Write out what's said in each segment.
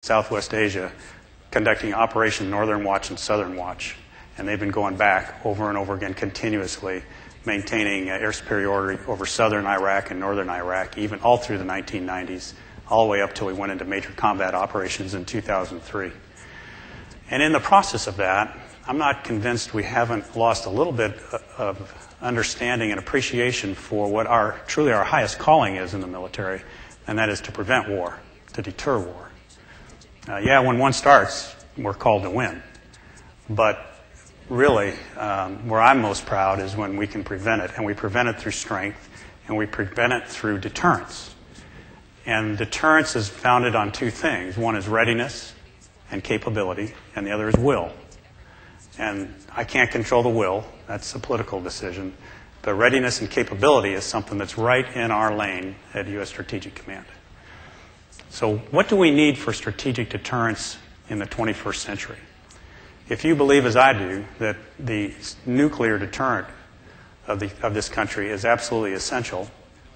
Southwest Asia conducting Operation Northern Watch and Southern Watch. And they've been going back over and over again continuously, maintaining air superiority over southern Iraq and northern Iraq, even all through the 1990s, all the way up till we went into major combat operations in 2003. And in the process of that, I'm not convinced we haven't lost a little bit of understanding and appreciation for what truly our highest calling is in the military, and that is to prevent war, to deter war. When one starts, we're called to win. But really, where I'm most proud is when we can prevent it, and we prevent it through strength, and we prevent it through deterrence. And deterrence is founded on two things. One is readiness and capability, and the other is will. And I can't control the will. That's a political decision. But readiness and capability is something that's right in our lane at U.S. Strategic Command. So what do we need for strategic deterrence in the 21st century? If you believe, as I do, that the nuclear deterrent of this country is absolutely essential,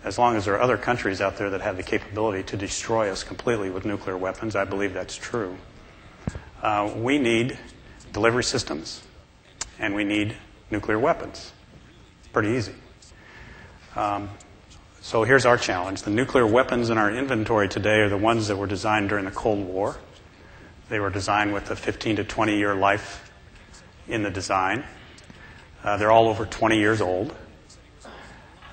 as long as there are other countries out there that have the capability to destroy us completely with nuclear weapons, I believe that's true. We need delivery systems, and we need nuclear weapons. Pretty easy. So here's our challenge. The nuclear weapons in our inventory today are the ones that were designed during the Cold War. They were designed with a 15 to 20-year life in the design. They're all over 20 years old.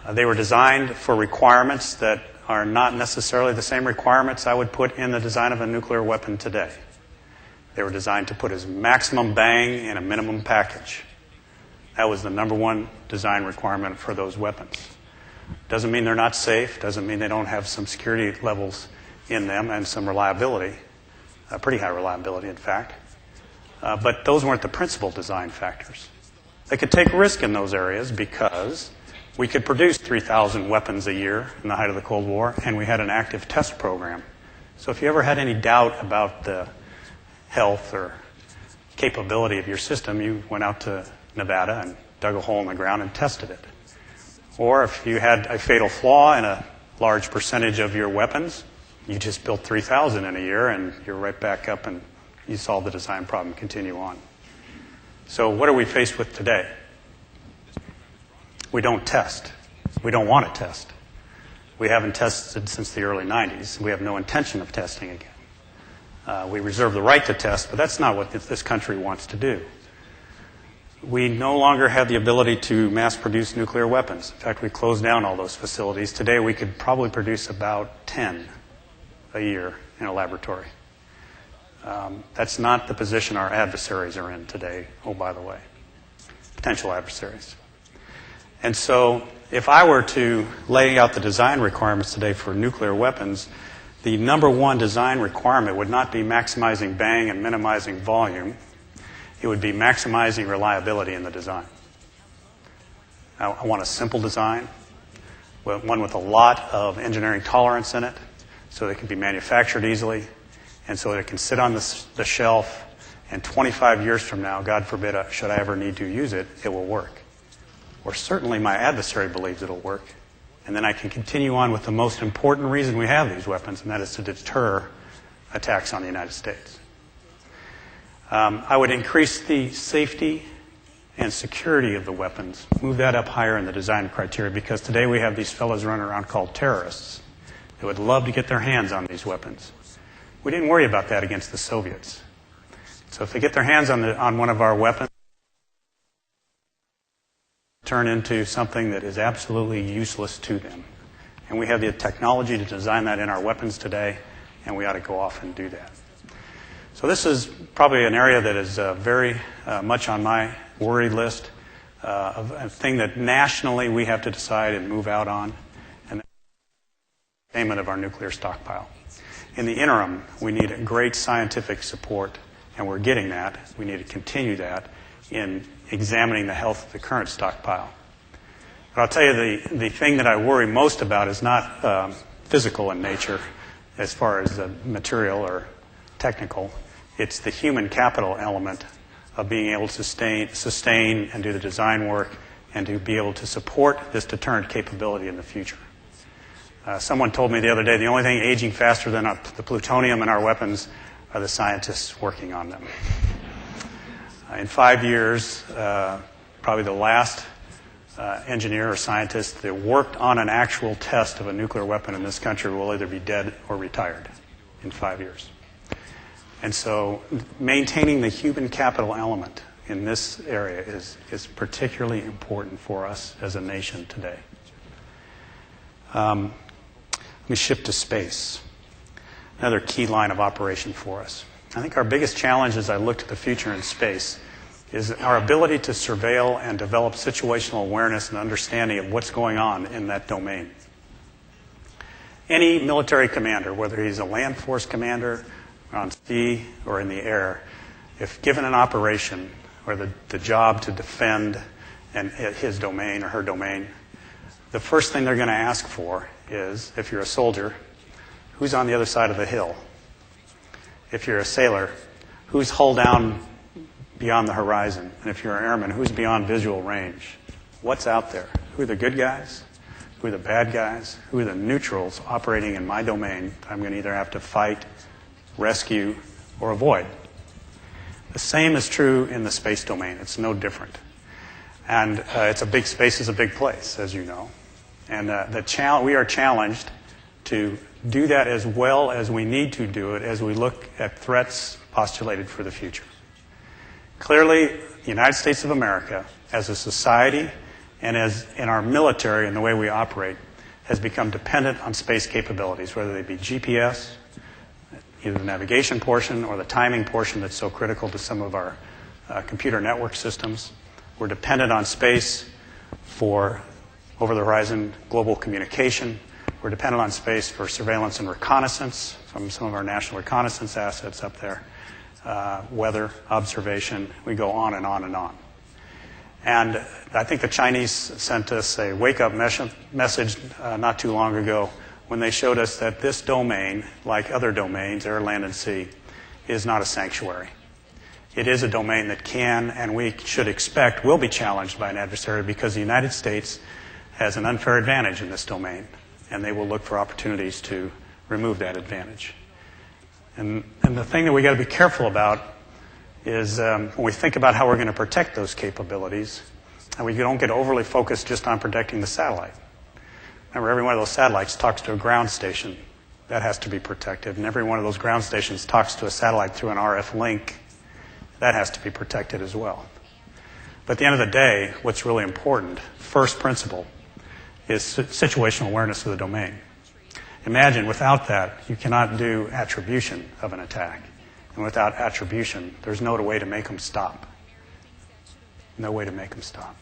They were designed for requirements that are not necessarily the same requirements I would put in the design of a nuclear weapon today. They were designed to put as maximum bang in a minimum package. That was the number one design requirement for those weapons. Doesn't mean they're not safe, doesn't mean they don't have some security levels in them and some reliability, pretty high reliability in fact. But those weren't the principal design factors. They could take risk in those areas because we could produce 3,000 weapons a year in the height of the Cold War, and we had an active test program. So if you ever had any doubt about the health or capability of your system, you went out to Nevada and dug a hole in the ground and tested it. Or if you had a fatal flaw in a large percentage of your weapons, you just built 3,000 in a year and you're right back up and you solve the design problem and continue on. So what are we faced with today? We don't test. We don't want to test. We haven't tested since the early 90s. We have no intention of testing again. We reserve the right to test, but that's not what this country wants to do. We no longer have the ability to mass produce nuclear weapons. In fact, we closed down all those facilities. Today, we could probably produce about 10 a year in a laboratory. That's not the position our adversaries are in today, oh, by the way, potential adversaries. And so if I were to lay out the design requirements today for nuclear weapons, the number one design requirement would not be maximizing bang and minimizing volume. It would be maximizing reliability in the design. I want a simple design, one with a lot of engineering tolerance in it, so that it can be manufactured easily, and so that it can sit on the shelf, and 25 years from now, God forbid, should I ever need to use it, it will work. Or certainly my adversary believes it'll work. And then I can continue on with the most important reason we have these weapons, and that is to deter attacks on the United States. I would increase the safety and security of the weapons, move that up higher in the design criteria, because today we have these fellows running around called terrorists who would love to get their hands on these weapons. We didn't worry about that against the Soviets. So if they get their hands on one of our weapons, turn into something that is absolutely useless to them. And we have the technology to design that in our weapons today, and we ought to go off and do that. So this is probably an area that is very much on my worry list, of a thing that nationally we have to decide and move out on, and the payment of our nuclear stockpile. In the interim, we need great scientific support, and we're getting that. We need to continue that in examining the health of the current stockpile. But I'll tell you, the thing that I worry most about is not physical in nature as far as material or technical. It's the human capital element of being able to sustain and do the design work and to be able to support this deterrent capability in the future. Someone told me the other day the only thing aging faster than the plutonium in our weapons are the scientists working on them. In 5 years, probably the last engineer or scientist that worked on an actual test of a nuclear weapon in this country will either be dead or retired in 5 years. And so maintaining the human capital element in this area is particularly important for us as a nation today. Let me shift to space. Another key line of operation for us. I think our biggest challenge as I look to the future in space is our ability to surveil and develop situational awareness and understanding of what's going on in that domain. Any military commander, whether he's a land force commander, on sea or in the air, if given an operation or the job to defend his domain or her domain, the first thing they're going to ask for is, if you're a soldier, who's on the other side of the hill? If you're a sailor, who's hull down beyond the horizon? And if you're an airman, who's beyond visual range? What's out there? Who are the good guys? Who are the bad guys? Who are the neutrals operating in my domain that I'm going to either have to fight, rescue, or avoid? The same is true in the space domain. It's no different. And space is a big place, as you know. And we are challenged to do that as well as we need to do it as we look at threats postulated for the future. Clearly, the United States of America, as a society and as in our military and the way we operate, has become dependent on space capabilities, whether they be GPS, either the navigation portion or the timing portion that's so critical to some of our computer network systems. We're dependent on space for over-the-horizon global communication. We're dependent on space for surveillance and reconnaissance from some of our national reconnaissance assets up there, weather, observation. We go on and on and on. And I think the Chinese sent us a wake-up message not too long ago when they showed us that this domain, like other domains, air, land, and sea, is not a sanctuary. It is a domain that can, and we should expect, will be challenged by an adversary because the United States has an unfair advantage in this domain, and they will look for opportunities to remove that advantage. And the thing that we got to be careful about is when we think about how we're going to protect those capabilities, and we don't get overly focused just on protecting the satellite. Remember, every one of those satellites talks to a ground station. That has to be protected. And every one of those ground stations talks to a satellite through an RF link. That has to be protected as well. But at the end of the day, what's really important, first principle, is situational awareness of the domain. Imagine, without that, you cannot do attribution of an attack. And without attribution, there's no way to make them stop. No way to make them stop.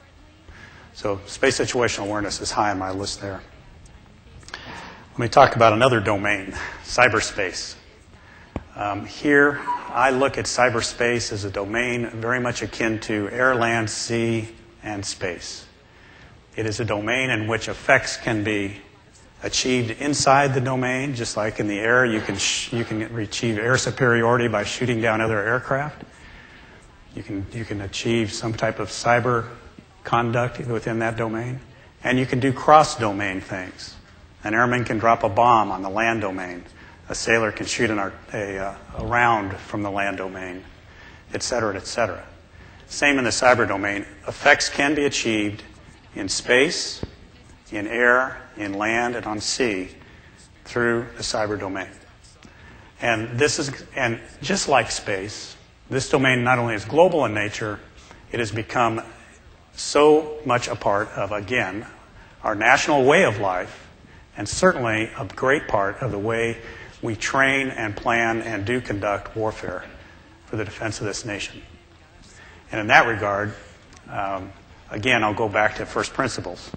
So space situational awareness is high on my list there. Let me talk about another domain, cyberspace. Here, I look at cyberspace as a domain very much akin to air, land, sea, and space. It is a domain in which effects can be achieved inside the domain, just like in the air, you can achieve air superiority by shooting down other aircraft. You can achieve some type of cyber conduct within that domain, and you can do cross-domain things. An airman can drop a bomb on the land domain. A sailor can shoot a round from the land domain, et cetera, et cetera. Same in the cyber domain. Effects can be achieved in space, in air, in land, and on sea through the cyber domain. And just like space, this domain not only is global in nature, it has become so much a part of, again, our national way of life, and certainly a great part of the way we train and plan and do conduct warfare for the defense of this nation. And in that regard, again, I'll go back to first principles.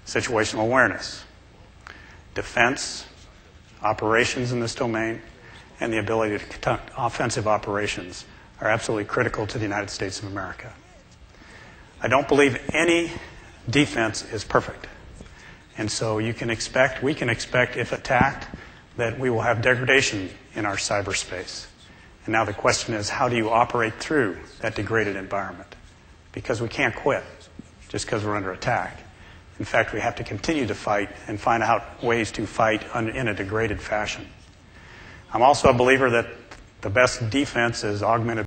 Situational awareness, defense, operations in this domain, and the ability to conduct offensive operations are absolutely critical to the United States of America. I don't believe any defense is perfect. And so we can expect, if attacked, that we will have degradation in our cyberspace. And now the question is, how do you operate through that degraded environment? Because we can't quit just because we're under attack. In fact, we have to continue to fight and find out ways to fight in a degraded fashion. I'm also a believer that the best defense is augmented